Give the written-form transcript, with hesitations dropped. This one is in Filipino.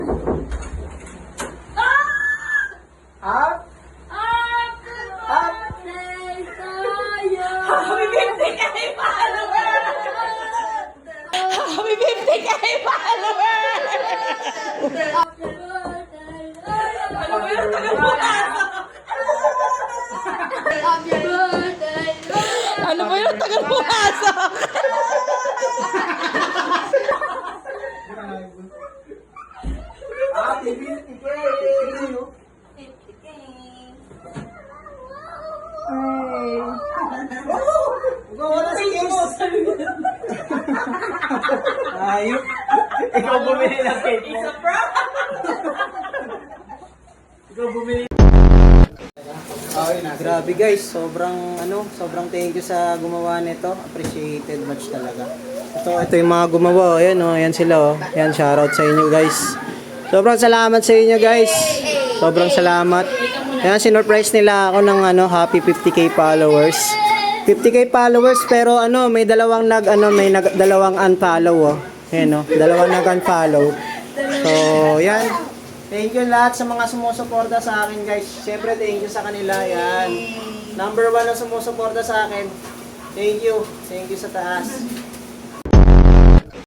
Up! Happy 50K followers! Ano ba yung tagal pumasok? Happy 50K! Wala si Amos! Ayop! Ikaw bumili ng cake mo. Ikaw bumili. Grabe guys, sobrang thank you sa gumawa nito. Appreciated much talaga. Ito yung mga gumawa, ayan ayan sila Ayan, shoutout sa inyo guys. Sobrang salamat sa inyo guys. Sobrang salamat. Ayan, sinurprise nila ako ng happy 50K followers. 50K followers pero may dalawang dalawang unfollow Ayan dalawang nag-unfollow. So, yan. Thank you lahat sa mga sumusuporta sa akin, guys. Siyempre, thank you sa kanila. Yan. Number 1 na sumusuporta sa akin. Thank you. Thank you sa taas.